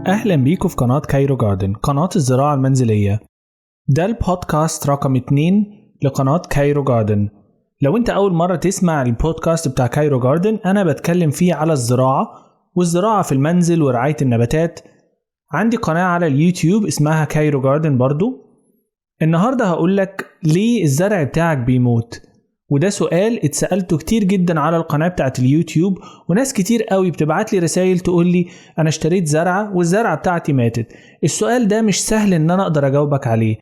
أهلا بيكم في قناة كايرو جاردن، قناة الزراعة المنزلية. ده البودكاست رقم 2 لقناة كايرو جاردن. لو انت أول مرة تسمع البودكاست بتاع كايرو جاردن، أنا بتكلم فيه على الزراعة والزراعة في المنزل ورعاية النباتات. عندي قناة على اليوتيوب اسمها كايرو جاردن برضو. النهاردة هقولك ليه الزرع بتاعك بيموت، وده سؤال اتسألته كتير جدا على القناة بتاعت اليوتيوب، وناس كتير قوي بتبعت لي رسائل تقول لي أنا اشتريت زرعة والزرعة بتاعتي ماتت. السؤال ده مش سهل إن أنا أقدر أجاوبك عليه.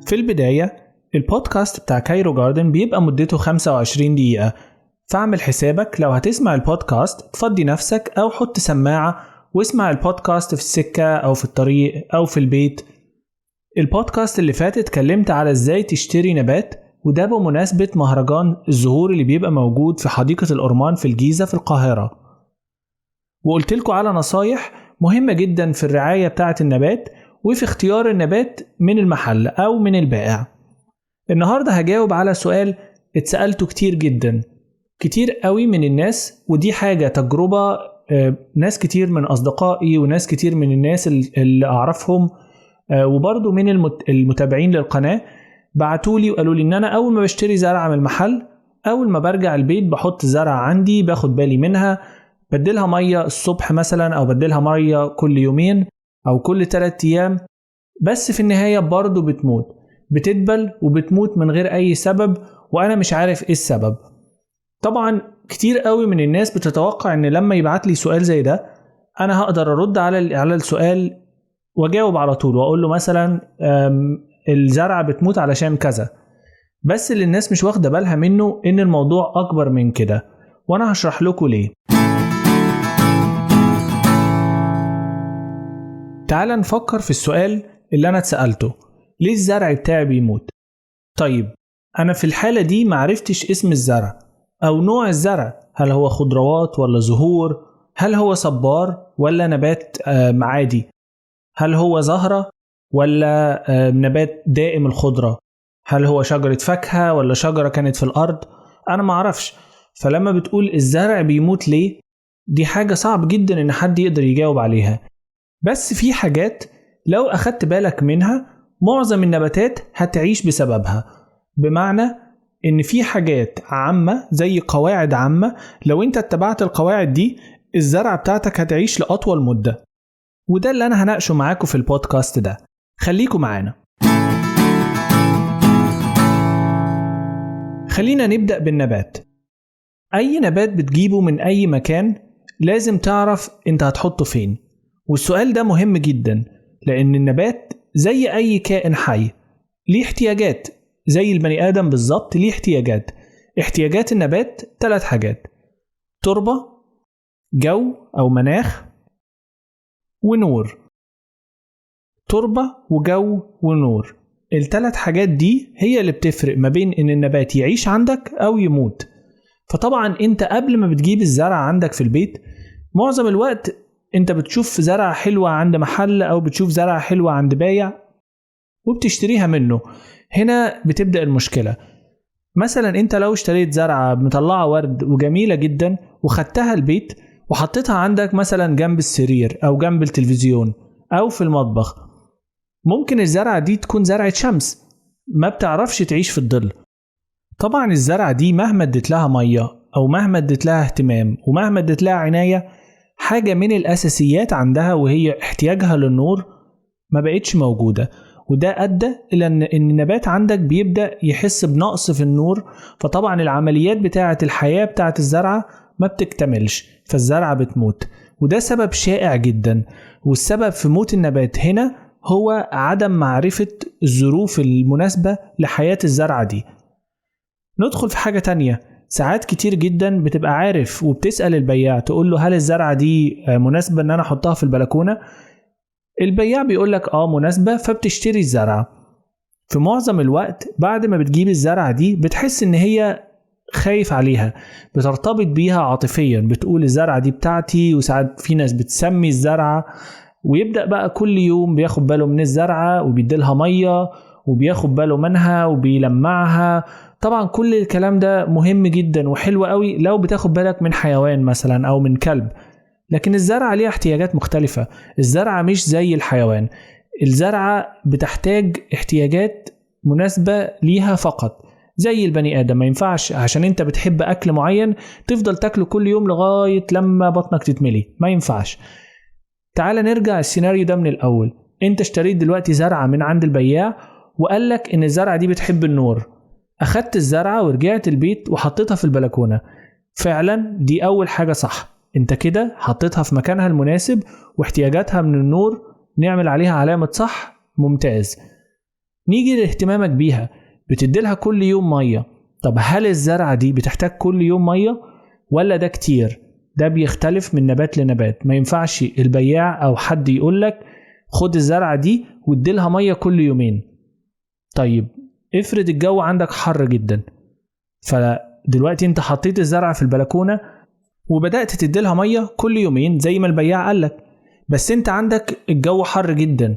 في البداية البودكاست بتاع كايرو جاردن بيبقى مدته 25 دقيقة، فاعمل حسابك لو هتسمع البودكاست تفضي نفسك أو حط سماعة واسمع البودكاست في السكة أو في الطريق أو في البيت. البودكاست اللي فات اتكلمت على ازاي تشتري نبات، وده بمناسبة مهرجان الزهور اللي بيبقى موجود في حديقة الأورمان في الجيزة في القاهرة، وقلت لكم على نصايح مهمة جدا في الرعاية بتاعة النبات وفي اختيار النبات من المحل أو من البائع. النهاردة هجاوب على سؤال اتسألته كتير جدا، كتير قوي من الناس، ودي حاجة تجربة ناس كتير من أصدقائي وناس كتير من الناس اللي أعرفهم وبرضو من المتابعين للقناة بعتولي وقالوا لي ان انا اول ما بشتري زرعة من المحل، اول ما برجع البيت بحط زرعة عندي، باخد بالي منها، بدلها مية الصبح مثلا او بدلها مية كل يومين او كل 3 ايام، بس في النهاية برضو بتموت، بتدبل وبتموت من غير اي سبب، وانا مش عارف ايه السبب. طبعا كتير قوي من الناس بتتوقع ان لما يبعت لي سؤال زي ده انا هقدر ارد على السؤال واجاوب على طول واقول له مثلا الزرعة بتموت علشان كذا، بس اللي الناس مش واخدة بالها منه ان الموضوع اكبر من كده، وانا هشرح لكم ليه. تعال نفكر في السؤال اللي انا اتسألته، ليه الزرع بتاعي بيموت؟ طيب انا في الحالة دي معرفتش اسم الزرع او نوع الزرع، هل هو خضروات ولا زهور، هل هو صبار ولا نبات عادي، هل هو زهرة ولا نبات دائم الخضرة، هل هو شجرة فاكهة ولا شجرة كانت في الأرض، أنا معرفش. فلما بتقول الزرع بيموت ليه، دي حاجة صعب جدا إن حد يقدر يجاوب عليها. بس في حاجات لو أخدت بالك منها معظم النباتات هتعيش بسببها، بمعنى إن في حاجات عامة زي قواعد عامة لو أنت اتبعت القواعد دي الزرع بتاعتك هتعيش لأطول مدة، وده اللي أنا هناقشه معاكم في البودكاست ده. خليكم معانا. خلينا نبدأ بالنبات. أي نبات بتجيبه من أي مكان لازم تعرف أنت هتحطه فين، والسؤال ده مهم جدا لأن النبات زي أي كائن حي ليه احتياجات، زي البني آدم بالظبط ليه احتياجات. احتياجات النبات 3 حاجات: تربة، جو أو مناخ، ونور. تربة وجو ونور، ال3 حاجات دي هي اللي بتفرق ما بين ان النبات يعيش عندك او يموت. فطبعا انت قبل ما بتجيب الزرع عندك في البيت معظم الوقت انت بتشوف زرع حلوة عند محل او بتشوف زرع حلوة عند بايع وبتشتريها منه. هنا بتبدأ المشكلة. مثلا انت لو اشتريت زرعة مطلعة ورد وجميلة جدا وخدتها البيت وحطيتها عندك مثلا جنب السرير او جنب التلفزيون او في المطبخ، ممكن الزرعة دي تكون زرعة شمس ما بتعرفش تعيش في الظل. طبعا الزرعة دي مهما اديت لها مية أو مهما اديت لها اهتمام ومهما اديت لها عناية، حاجة من الأساسيات عندها وهي احتياجها للنور ما بقتش موجودة، وده أدى إلى أن النبات عندك بيبدأ يحس بنقص في النور. فطبعا العمليات بتاعة الحياة بتاعة الزرعة ما بتكتملش، فالزرعة بتموت، وده سبب شائع جدا. والسبب في موت النبات هنا هو عدم معرفة الظروف المناسبة لحياة الزرعة دي. ندخل في حاجة تانية، ساعات كتير جدا بتبقى عارف وبتسأل البياع تقول له هل الزرعة دي مناسبة ان انا احطها في البلكونة؟ البياع بيقولك مناسبة، فبتشتري الزرعة. في معظم الوقت بعد ما بتجيب الزرعة دي بتحس ان هي خايف عليها، بترتبط بيها عاطفيا، بتقول الزرعة دي بتاعتي، وساعات في ناس بتسمي الزرعة، ويبدأ بقى كل يوم بياخد باله من الزرعة وبيديلها مية وبياخد باله منها وبيلمعها. طبعا كل الكلام ده مهم جدا وحلو قوي لو بتاخد بالك من حيوان مثلا أو من كلب، لكن الزرعة ليها احتياجات مختلفة. الزرعة مش زي الحيوان، الزرعة بتحتاج احتياجات مناسبة ليها فقط. زي البني آدم، ما ينفعش عشان انت بتحب أكل معين تفضل تاكله كل يوم لغاية لما بطنك تتملي، ما ينفعش. تعال نرجع السيناريو ده من الأول. انت اشتريت دلوقتي زرعة من عند البياع وقالك ان الزرعة دي بتحب النور. أخدت الزرعة ورجعت البيت وحطيتها في البلكونة. فعلا دي أول حاجة صح، انت كده حطيتها في مكانها المناسب واحتياجاتها من النور نعمل عليها علامة صح، ممتاز. نيجي لاهتمامك بيها، بتديلها كل يوم مية. طب هل الزرعة دي بتحتاج كل يوم مية ولا ده كتير؟ ده بيختلف من نبات لنبات. ما ينفعش البياع أو حد يقولك خد الزرعة دي واديلها مية كل يومين. طيب افرض الجو عندك حر جدا، فدلوقتي انت حطيت الزرعة في البلكونة وبدأت تديلها مية كل يومين زي ما البياع قالك، بس انت عندك الجو حر جدا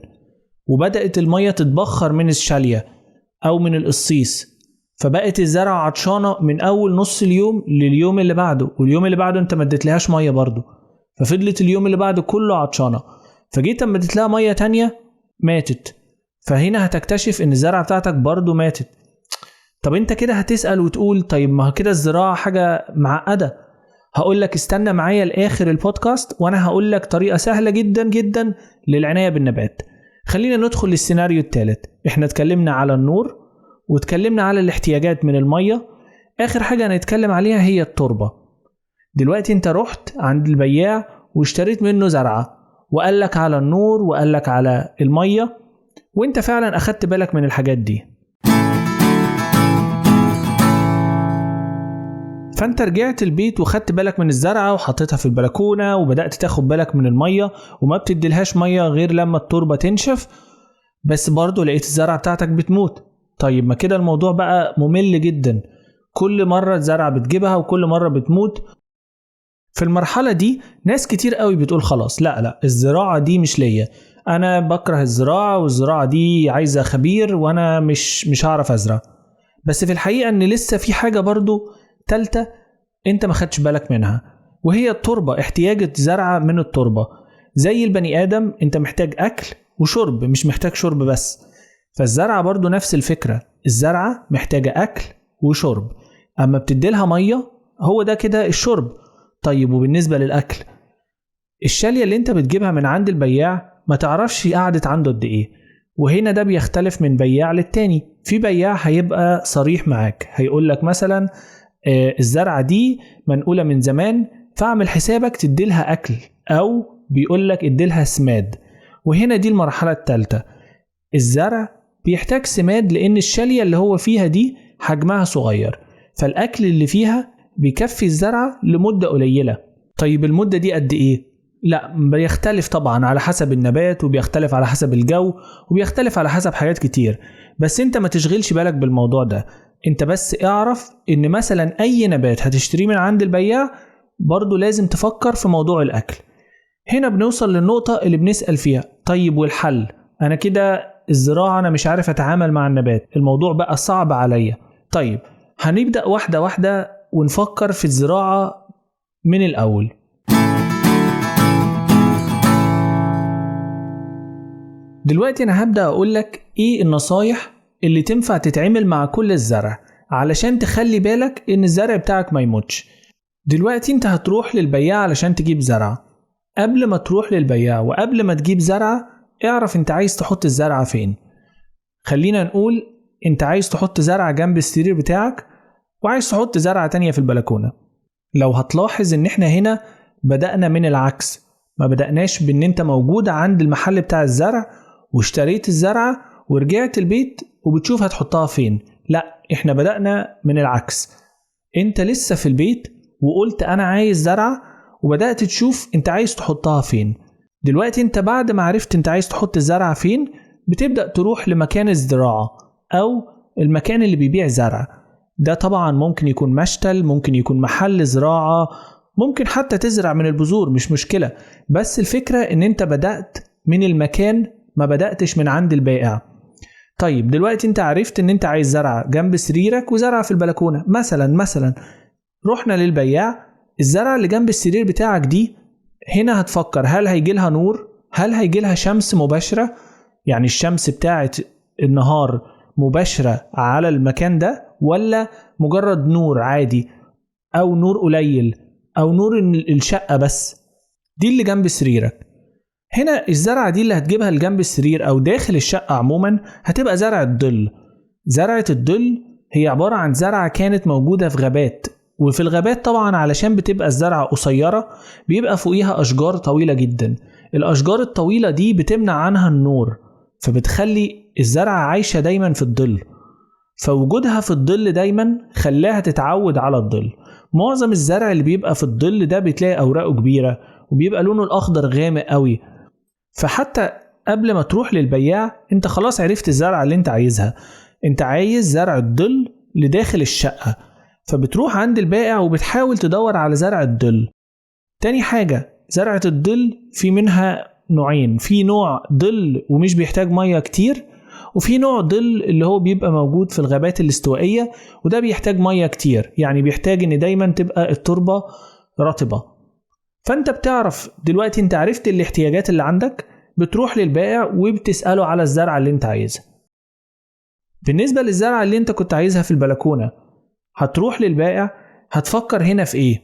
وبدأت المية تتبخر من الشالية أو من القصيص، فبقت الزرعة عطشانة من أول نص اليوم لليوم اللي بعده، واليوم اللي بعده انت ما اديتلهاش مية برضو، ففضلت اليوم اللي بعده كله عطشانة. فجيت اما اديتلها مية تانية ماتت، فهنا هتكتشف ان الزرعة بتاعتك برضو ماتت. طب انت كده هتسأل وتقول طيب ما كده الزراعة حاجة معقدة. هقولك استنى معايا لآخر البودكاست وانا هقولك طريقة سهلة جدا جدا للعناية بالنبات. خلينا ندخل للسيناريو الثالث. احنا اتكلمنا على النور واتكلمنا على الاحتياجات من المية، اخر حاجة هنتكلم عليها هي التربة. دلوقتي انت رحت عند البياع واشتريت منه زرعة وقالك على النور وقالك على المية، وانت فعلا اخدت بالك من الحاجات دي. فانت رجعت البيت وخدت بالك من الزرعة وحطيتها في البلكونة وبدأت تاخد بالك من المية وما بتديلهاش مية غير لما التربة تنشف، بس برضو لقيت الزرعة بتاعتك بتموت. طيب ما كده الموضوع بقى ممل جدا، كل مرة الزرعة بتجيبها وكل مرة بتموت. في المرحلة دي ناس كتير قوي بتقول خلاص لا الزراعة دي مش ليا، انا بكره الزراعة والزراعة دي عايزة خبير وانا مش هعرف ازرع. بس في الحقيقة ان لسه في حاجة برضو تالتة انت ما خدش بالك منها، وهي التربة. احتياج الزرعة من التربة زي البني آدم، انت محتاج اكل وشرب، مش محتاج شرب بس. فالزرعة برضو نفس الفكرة، الزرعة محتاجة اكل وشرب، اما بتديلها مية هو ده كده الشرب. طيب وبالنسبة للاكل، الشالية اللي انت بتجيبها من عند البياع ما تعرفش قعدت عنده قد ايه، وهنا ده بيختلف من بياع للتاني. في بياع هيبقى صريح معاك، هيقولك مثلا الزرعة دي منقولة من زمان فاعمل حسابك تديلها أكل، أو بيقولك اديلها سماد. وهنا دي المرحلة الثالثة، الزرع بيحتاج سماد لأن الشالية اللي هو فيها دي حجمها صغير، فالأكل اللي فيها بيكفي الزرعة لمدة قليلة. طيب المدة دي قد إيه؟ لا بيختلف طبعا على حسب النبات، وبيختلف على حسب الجو، وبيختلف على حسب حاجات كتير، بس انت ما تشغلش بالك بالموضوع ده. انت بس اعرف ان مثلا اي نبات هتشتريه من عند البياع برضو لازم تفكر في موضوع الاكل. هنا بنوصل للنقطة اللي بنسأل فيها طيب والحل؟ انا كده الزراعة انا مش عارف اتعامل مع النبات، الموضوع بقى صعب عليا. طيب هنبدأ واحدة واحدة ونفكر في الزراعة من الاول. دلوقتي انا هبدأ اقولك ايه النصايح اللي تنفع تتعمل مع كل الزرع علشان تخلي بالك ان الزرع بتاعك ما يموتش. دلوقتي انت هتروح للبياع علشان تجيب زرعة. قبل ما تروح للبياع وقبل ما تجيب زرعة اعرف انت عايز تحط الزرعة فين. خلينا نقول انت عايز تحط زرعة جنب السرير بتاعك وعايز تحط زرعة تانية في البلكونة. لو هتلاحظ ان احنا هنا بدأنا من العكس، ما بدأناش بان انت موجود عند المحل بتاع الزرع واشتريت الزرعة ورجعت البيت وبتشوف هتحطها فين. لا احنا بدأنا من العكس، انت لسه في البيت وقلت انا عايز زرعة وبدأت تشوف انت عايز تحطها فين. دلوقتي انت بعد ما عرفت انت عايز تحط الزرعة فين بتبدأ تروح لمكان الزراعة او المكان اللي بيبيع زرع. ده طبعا ممكن يكون مشتل، ممكن يكون محل زراعة، ممكن حتى تزرع من البذور، مش مشكلة. بس الفكرة ان انت بدأت من المكان، ما بدأتش من عند البائع. طيب دلوقتي انت عرفت ان انت عايز زرعة جنب سريرك وزرعة في البلكونة. مثلا رحنا للبياع، الزرعة اللي جنب السرير بتاعك دي هنا هتفكر هل هيجي لها نور، هل هيجي لها شمس مباشرة، يعني الشمس بتاعت النهار مباشرة على المكان ده، ولا مجرد نور عادي او نور قليل او نور الشقة بس. دي اللي جنب سريرك. هنا الزرعة دي اللي هتجيبها لجنب السرير او داخل الشقة عموما هتبقى زرعة ظل. زرعة الظل هي عبارة عن زرعة كانت موجودة في غابات، وفي الغابات طبعا علشان بتبقى الزرعة قصيرة بيبقى فوقيها أشجار طويلة جدا. الأشجار الطويلة دي بتمنع عنها النور، فبتخلي الزرعة عايشة دايما في الظل، فوجودها في الظل دايما خلاها تتعود على الظل. معظم الزرع اللي بيبقى في الظل ده بتلاقي أوراقه كبيرة وبيبقى لونه الأخضر غامق قوي. فحتى قبل ما تروح للبياع انت خلاص عرفت الزرعة اللي انت عايزها، انت عايز زرع الظل لداخل الشقة، فبتروح عند البائع وبتحاول تدور على زرع الظل. تاني حاجة، زرعة الظل في منها نوعين، في نوع ظل ومش بيحتاج مية كتير، وفي نوع ظل اللي هو بيبقى موجود في الغابات الاستوائية وده بيحتاج مية كتير، يعني بيحتاج ان دايما تبقى التربة رطبة. فانت بتعرف دلوقتي انت عرفت الاحتياجات اللي عندك، بتروح للبائع وبتسأله على الزرعة اللي انت عايزها. بالنسبة للزرعة اللي انت كنت عايزها في البلكونة، هتروح للبائع هتفكر هنا في ايه؟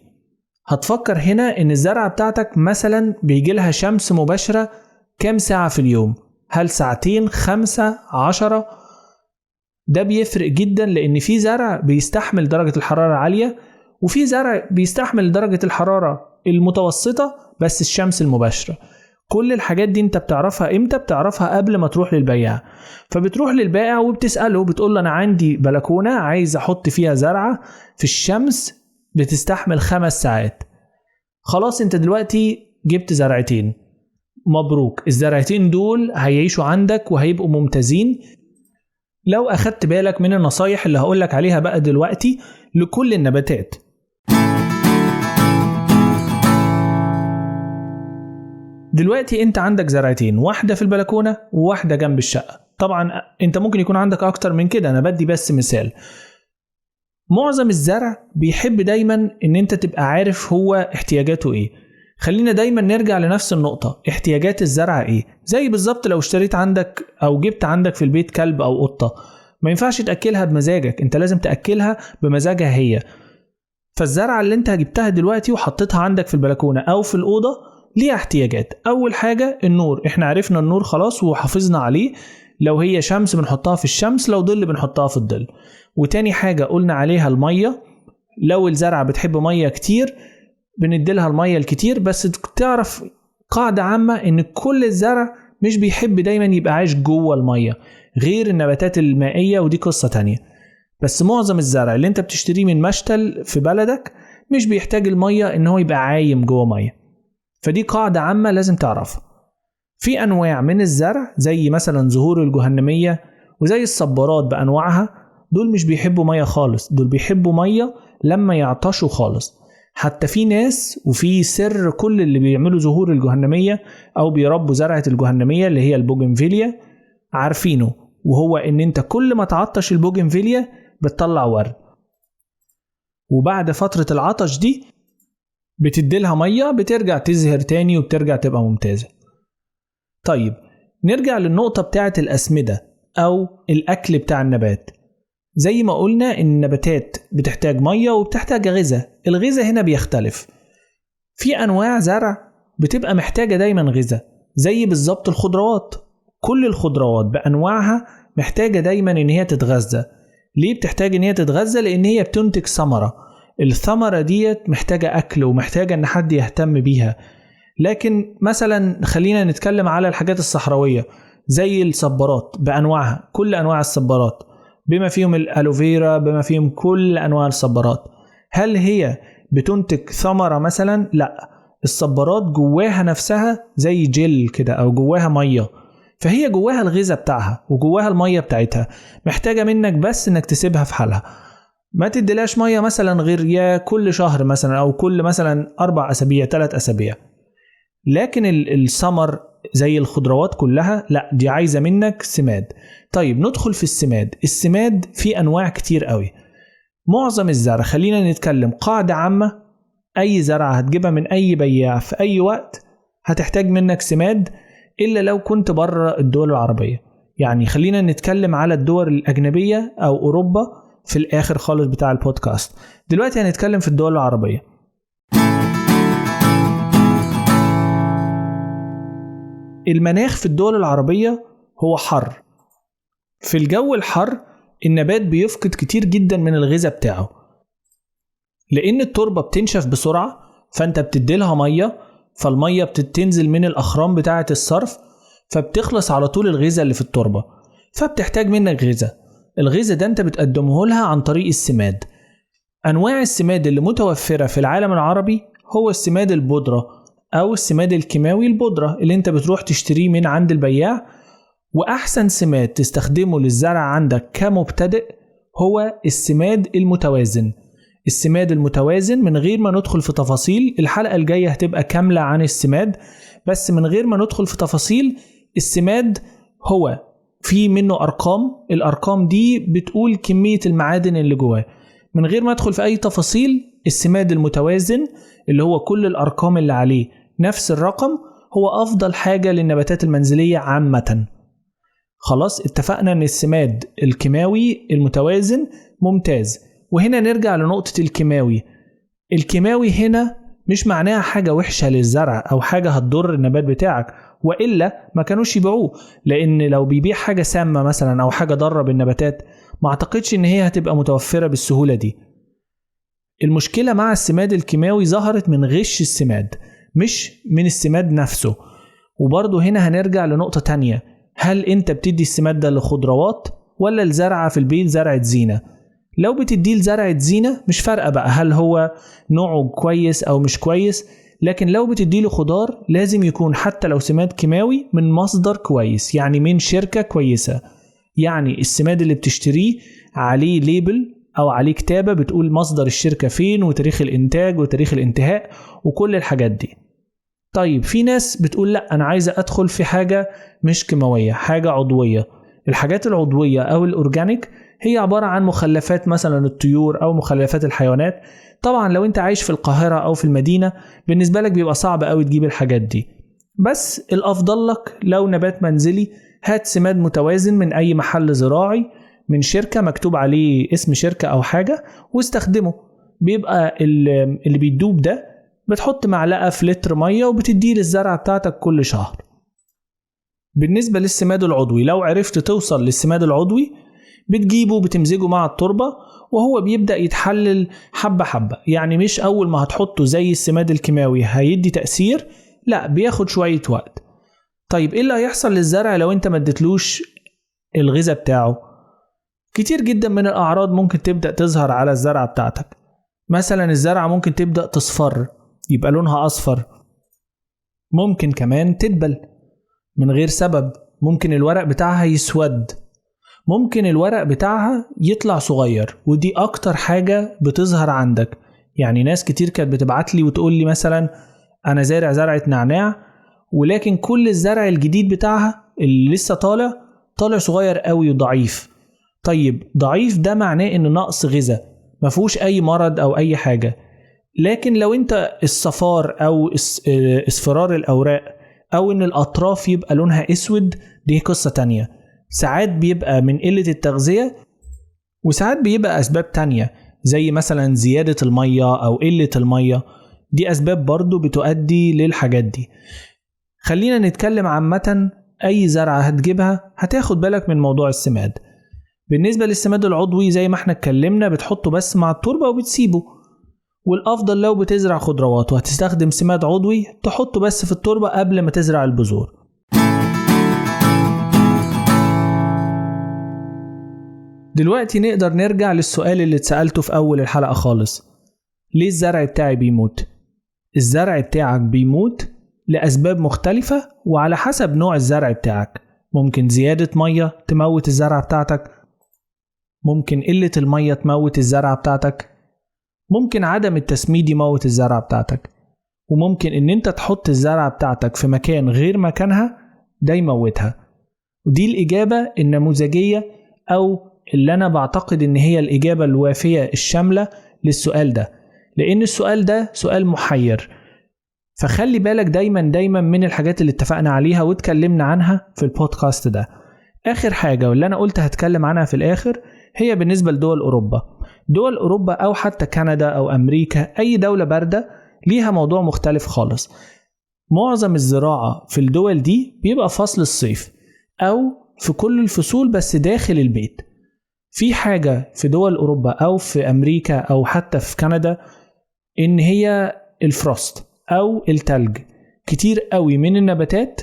هتفكر هنا ان الزرعة بتاعتك مثلا بيجي لها شمس مباشرة كام ساعة في اليوم؟ هل ساعتين، 5، 10؟ ده بيفرق جدا، لان في زرع بيستحمل درجة الحرارة عالية، وفي زرع بيستحمل درجة الحرارة المتوسطة بس الشمس المباشرة. كل الحاجات دي انت بتعرفها امتى؟ بتعرفها قبل ما تروح للبياع. فبتروح للبائع وبتسأله، بتقول له انا عندي بلكونة عايز احط فيها زرعة في الشمس بتستحمل 5 ساعات. خلاص انت دلوقتي جبت زرعتين، مبروك، الزرعتين دول هيعيشوا عندك وهيبقوا ممتازين لو اخدت بالك من النصايح اللي هقولك عليها بقى دلوقتي لكل النباتات. دلوقتي انت عندك زرعتين، واحدة في البلكونة وواحدة جنب الشقة. طبعا انت ممكن يكون عندك اكتر من كده، انا بدي بس مثال. معظم الزرع بيحب دايما ان انت تبقى عارف هو احتياجاته ايه. خلينا دايما نرجع لنفس النقطة، احتياجات الزرع ايه. زي بالظبط لو اشتريت عندك او جبت عندك في البيت كلب او قطة، ما ينفعش تأكلها بمزاجك، انت لازم تأكلها بمزاجها هي. فالزرعة اللي انت جبتها دلوقتي وحطيتها عندك في البلكونة او في الأوضة ليها احتياجات. اول حاجة النور، احنا عرفنا النور خلاص وحافظنا عليه، لو هي شمس بنحطها في الشمس، لو ظل بنحطها في الظل. وتاني حاجة قلنا عليها المية، لو الزرعة بتحب مية كتير بنديلها المية الكتير. بس تعرف قاعدة عامة ان كل الزرع مش بيحب دايما يبقى عايش جوه المية، غير النباتات المائية ودي قصة تانية. بس معظم الزرع اللي انت بتشتريه من مشتل في بلدك مش بيحتاج المية ان هو يبقى عايم جوه مية. فدي قاعدة عامة لازم تعرفها. في أنواع من الزرع زي مثلا زهور الجهنمية وزي الصبارات بأنواعها، دول مش بيحبوا مية خالص، دول بيحبوا مية لما يعطشوا خالص. حتى في ناس، وفي سر كل اللي بيعملوا زهور الجهنمية أو بيربوا زرعة الجهنمية اللي هي البوجنفيليا عارفينه، وهو إن أنت كل ما تعطش البوجنفيليا بتطلع ورد، وبعد فترة العطش دي بتديلها مية بترجع تزهر تاني وبترجع تبقى ممتازة. طيب نرجع للنقطة بتاعة الأسمدة أو الأكل بتاع النبات. زي ما قلنا إن النباتات بتحتاج مية وبتحتاج غذاء، الغذاء هنا بيختلف. في أنواع زرع بتبقى محتاجة دايما غذاء، زي بالظبط الخضروات. كل الخضروات بأنواعها محتاجة دايما إن هي تتغذى. ليه بتحتاج إن هي تتغذى؟ لأن هي بتنتج ثمرة، الثمرة ديت محتاجة أكل ومحتاجة إن حد يهتم بيها. لكن مثلا خلينا نتكلم على الحاجات الصحراوية زي الصبارات بأنواعها، كل أنواع الصبارات بما فيهم الألوفيرا، بما فيهم كل أنواع الصبارات، هل هي بتنتج ثمرة مثلا؟ لا، الصبارات جواها نفسها زي جل كده أو جواها مية، فهي جواها الغذاء بتاعها وجواها المية بتاعتها، محتاجة منك بس إنك تسيبها في حالها. ما تديلاش مية مثلا غير يا كل شهر مثلا أو كل مثلا 4 أسابيع 3 أسابيع. لكن الثمر زي الخضروات كلها، لا دي عايزة منك سماد. طيب ندخل في السماد. السماد في أنواع كتير قوي. معظم الزرع، خلينا نتكلم قاعدة عامة، أي زرعة هتجيبها من أي بياع في أي وقت هتحتاج منك سماد، إلا لو كنت بره الدول العربية. يعني خلينا نتكلم على الدول الأجنبية أو أوروبا في الآخر خالص بتاع البودكاست. دلوقتي هنتكلم في الدول العربية. المناخ في الدول العربية هو حر. في الجو الحر النبات بيفقد كتير جدا من الغذاء بتاعه، لأن التربة بتنشف بسرعة، فأنت بتديلها مية، فالمية بتنزل من الأخرام بتاعة الصرف، فبتخلص على طول الغذاء اللي في التربة، فبتحتاج منك غذاء. الغذاء ده أنت بتقدمه لها عن طريق السماد. أنواع السماد اللي متوفرة في العالم العربي هو السماد البودرة أو السماد الكيماوي البودرة اللي أنت بتروح تشتريه من عند البياع. وأحسن سماد تستخدمه للزرع عندك كمبتدئ هو السماد المتوازن. السماد المتوازن، من غير ما ندخل في تفاصيل، الحلقة الجاية هتبقى كاملة عن السماد، بس من غير ما ندخل في تفاصيل، السماد هو في منه أرقام، الأرقام دي بتقول كمية المعادن اللي جواه. من غير ما ادخل في أي تفاصيل، السماد المتوازن اللي هو كل الأرقام اللي عليه نفس الرقم هو أفضل حاجة للنباتات المنزلية عامة. خلاص اتفقنا ان السماد الكيماوي المتوازن ممتاز. وهنا نرجع لنقطة الكيماوي. الكيماوي هنا مش معناها حاجة وحشة للزرع أو حاجة هتضر النبات بتاعك، وإلا ما كانوش يبيعوه، لأن لو بيبيع حاجة سامة مثلا أو حاجة ضارة بالنباتات ما أعتقدش إن هي هتبقى متوفرة بالسهولة دي. المشكلة مع السماد الكيماوي ظهرت من غش السماد مش من السماد نفسه. وبرضه هنا هنرجع لنقطة تانية، هل انت بتدي السماد ده لخضروات ولا الزرعة في البيت زرعة زينة؟ لو بتدي لزرعة زينة مش فارقة بقى هل هو نوعه كويس او مش كويس، لكن لو بتدي له خضار لازم يكون حتى لو سماد كيماوي من مصدر كويس، يعني من شركة كويسة. يعني السماد اللي بتشتريه عليه ليبل او عليه كتابة بتقول مصدر الشركة فين وتاريخ الانتاج وتاريخ الانتهاء وكل الحاجات دي. طيب في ناس بتقول لا أنا عايزة أدخل في حاجة مش كيماوية، حاجة عضوية. الحاجات العضوية أو الأورجانيك هي عبارة عن مخلفات مثلا الطيور أو مخلفات الحيوانات. طبعا لو أنت عايش في القاهرة أو في المدينة بالنسبة لك بيبقى صعب أوي تجيب الحاجات دي، بس الأفضل لك لو نبات منزلي هات سماد متوازن من أي محل زراعي من شركة مكتوب عليه اسم شركة أو حاجة واستخدمه. بيبقى اللي بيدوب ده بتحط معلقة في لتر مية وبتديه للزرعة بتاعتك كل شهر. بالنسبة للسماد العضوي، لو عرفت توصل للسماد العضوي بتجيبه بتمزجه مع التربة وهو بيبدأ يتحلل حبة حبة، يعني مش أول ما هتحطه زي السماد الكيماوي هيدي تأثير، لا بياخد شوية وقت. طيب إيه اللي هيحصل للزرع لو أنت مدتلوش الغذاء بتاعه؟ كتير جدا من الأعراض ممكن تبدأ تظهر على الزرعة بتاعتك. مثلا الزرعة ممكن تبدأ تصفر، يبقى لونها أصفر، ممكن كمان تدبل من غير سبب، ممكن الورق بتاعها يسود، ممكن الورق بتاعها يطلع صغير، ودي أكتر حاجة بتظهر عندك. يعني ناس كتير كانت بتبعت لي وتقول لي مثلا أنا زارع زرعة نعناع ولكن كل الزرع الجديد بتاعها اللي لسه طالع صغير قوي وضعيف. طيب ضعيف ده معناه إن نقص غذاء، مفهوش أي مرض أو أي حاجة. لكن لو انت الصفار او اصفرار الاوراق او ان الاطراف يبقى لونها اسود، دي قصة تانية. ساعات بيبقى من قلة التغذية وساعات بيبقى اسباب تانية زي مثلا زيادة المية او قلة المية، دي اسباب برضو بتؤدي للحاجات دي. خلينا نتكلم عامة، اي زرعة هتجيبها هتاخد بالك من موضوع السماد. بالنسبة للسماد العضوي زي ما احنا اتكلمنا بتحطه بس مع التربة وبتسيبه، والأفضل لو بتزرع خضروات وهتستخدم سماد عضوي تحطه بس في التربة قبل ما تزرع البذور. دلوقتي نقدر نرجع للسؤال اللي اتسألته في أول الحلقة خالص، ليه الزرع بتاعي بيموت؟ الزرع بتاعك بيموت لأسباب مختلفة وعلى حسب نوع الزرع بتاعك. ممكن زيادة مية تموت الزرعة بتاعتك، ممكن قلة المية تموت الزرعة بتاعتك، ممكن عدم التسميد يموت الزرعة بتاعتك، وممكن ان انت تحط الزرعة بتاعتك في مكان غير مكانها ده يموتها. ودي الإجابة النموذجية أو اللي أنا بعتقد ان هي الإجابة الوافية الشاملة للسؤال ده، لأن السؤال ده سؤال محير. فخلي بالك دايما من الحاجات اللي اتفقنا عليها واتكلمنا عنها في البودكاست ده. آخر حاجة واللي أنا قلت هتكلم عنها في الآخر هي بالنسبة لدول أوروبا. دول أوروبا أو حتى كندا أو أمريكا، أي دولة باردة ليها موضوع مختلف خالص. معظم الزراعة في الدول دي بيبقى فصل الصيف أو في كل الفصول بس داخل البيت. في حاجة في دول أوروبا أو في أمريكا أو حتى في كندا إن هي الفروست أو التلج. كتير قوي من النباتات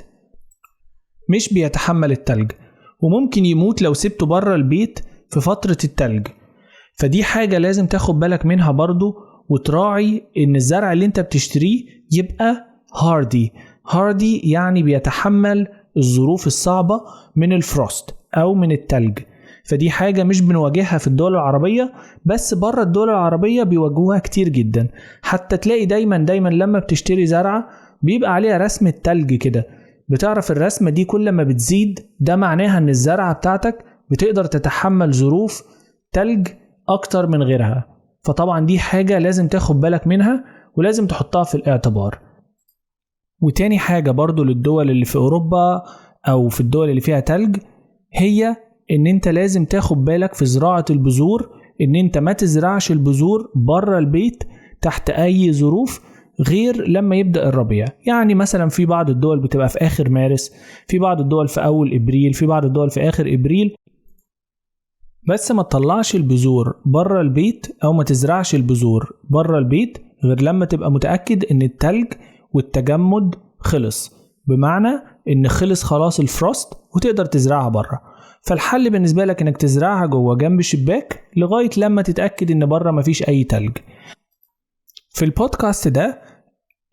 مش بيتحمل التلج وممكن يموت لو سبته بره البيت في فترة التلج. فدي حاجة لازم تاخد بالك منها برضو، وتراعي إن الزرع اللي انت بتشتريه يبقى هاردي يعني بيتحمل الظروف الصعبة من الفروست أو من التلج. فدي حاجة مش بنواجهها في الدول العربية بس بره الدول العربية بيواجهوها كتير جدا. حتى تلاقي دايما لما بتشتري زرعة بيبقى عليها رسمة تلج كده، بتعرف الرسمة دي كل ما بتزيد ده معناها ان الزرعة بتاعتك بتقدر تتحمل ظروف تلج اكتر من غيرها. فطبعا دي حاجة لازم تاخد بالك منها ولازم تحطها في الاعتبار. وتاني حاجة برضو للدول اللي في اوروبا او في الدول اللي فيها تلج هي ان انت لازم تاخد بالك في زراعة البذور، ان انت ما تزرعش البذور بره البيت تحت اي ظروف غير لما يبدأ الربيع. يعني مثلا في بعض الدول بتبقى في آخر مارس، في بعض الدول في أول إبريل، في بعض الدول في آخر إبريل. بس ما تطلعش البذور بره البيت أو ما تزرعش البذور بره البيت غير لما تبقى متأكد إن التلج والتجمد خلص، بمعنى إن خلص خلاص الفروست وتقدر تزرعها بره. فالحل بالنسبة لك إنك تزرعها جوه جنب الشباك لغاية لما تتأكد إن بره مفيش أي تلج. في البودكاست ده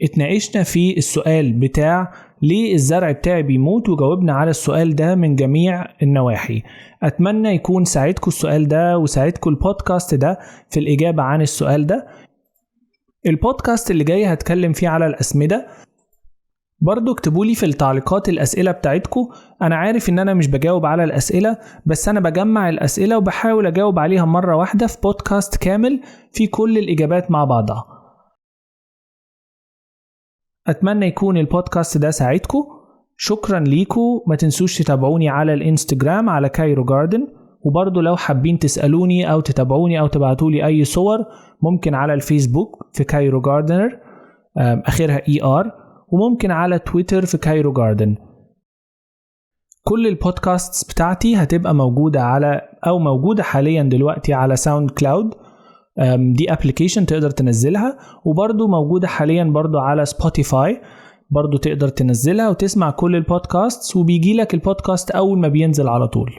اتناقشنا في السؤال بتاع ليه الزرع بتاعي بيموت، وجاوبنا على السؤال ده من جميع النواحي. أتمنى يكون ساعدكم السؤال ده وساعدكم البودكاست ده في الإجابة عن السؤال ده. البودكاست اللي جاي هتكلم فيه على الأسمدة. برضو اكتبولي في التعليقات الأسئلة بتاعتكم. أنا عارف إن أنا مش بجاوب على الأسئلة بس أنا بجمع الأسئلة وبحاول أجاوب عليها مرة واحدة في بودكاست كامل في كل الإجابات مع بعضها. أتمنى يكون البودكاست ده ساعدكم. شكرا ليكم. ما تنسوش تتابعوني على الانستجرام على كايرو جاردن، وبرضو لو حابين تسألوني أو تتابعوني أو تبعتولي أي صور ممكن على الفيسبوك في كايرو جاردنر آخرها ER، وممكن على تويتر في كايرو جاردن. كل البودكاست بتاعتي هتبقى موجودة حاليا دلوقتي على ساوند كلاود. دي ابليكيشن تقدر تنزلها، وبرضو موجودة حاليا برضو على سبوتيفاي، برضو تقدر تنزلها وتسمع كل البودكاست وبيجي لك البودكاست أول ما بينزل على طول.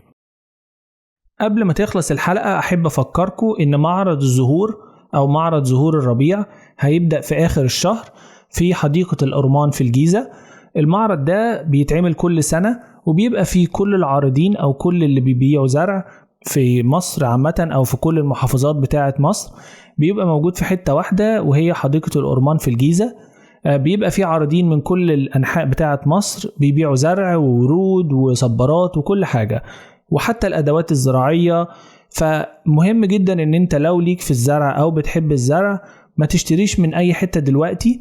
قبل ما تخلص الحلقة أحب أفكركم إن معرض الزهور أو معرض زهور الربيع هيبدأ في آخر الشهر في حديقة الأورمان في الجيزة. المعرض ده بيتعمل كل سنة وبيبقى فيه كل العارضين أو كل اللي بيبيعوا زرع في مصر عامة أو في كل المحافظات بتاعة مصر بيبقى موجود في حتة واحدة وهي حديقة الأورمان في الجيزة. بيبقى فيه عارضين من كل الأنحاء بتاعة مصر بيبيعوا زرع وورود وصبارات وكل حاجة وحتى الأدوات الزراعية. فمهم جدا إن أنت لو ليك في الزرع أو بتحب الزرع ما تشتريش من أي حتة دلوقتي،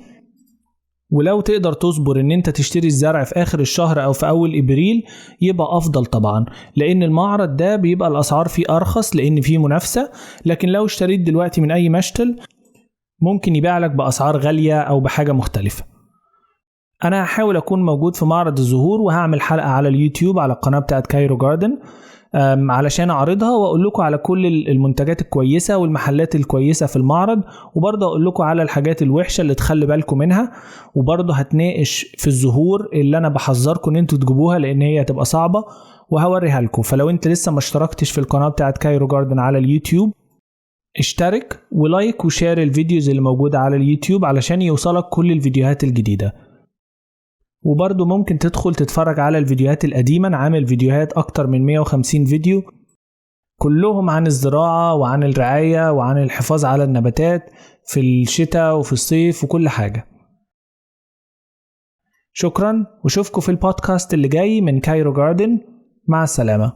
ولو تقدر تصبر ان انت تشتري الزرع في اخر الشهر او في اول ابريل يبقى افضل طبعا، لان المعرض ده بيبقى الاسعار فيه ارخص لان فيه منافسة. لكن لو اشتريت دلوقتي من اي مشتل ممكن يبيع لك باسعار غالية او بحاجة مختلفة. انا هحاول اكون موجود في معرض الزهور وهعمل حلقة على اليوتيوب على القناة بتاعت كايرو جاردن علشان اعرضها واقول لكم على كل المنتجات الكويسة والمحلات الكويسة في المعرض، وبرضه اقول لكم على الحاجات الوحشة اللي تخلي بالكم منها. وبرضه هتناقش في الزهور اللي انا بحذركم ان انتوا تجيبوها لان هي هتبقى صعبة وهوريها لكم. فلو انت لسه ما اشتركتش في القناة بتاعت كايرو جاردن على اليوتيوب اشترك ولايك وشير الفيديوز اللي موجودة على اليوتيوب علشان يوصلك كل الفيديوهات الجديدة. وبرضو ممكن تدخل تتفرج على الفيديوهات القديمة. أنا عامل فيديوهات أكتر من 150 فيديو كلهم عن الزراعة وعن الرعاية وعن الحفاظ على النباتات في الشتاء وفي الصيف وكل حاجة. شكرا، وشوفكوا في البودكاست اللي جاي من كايرو جاردن. مع السلامة.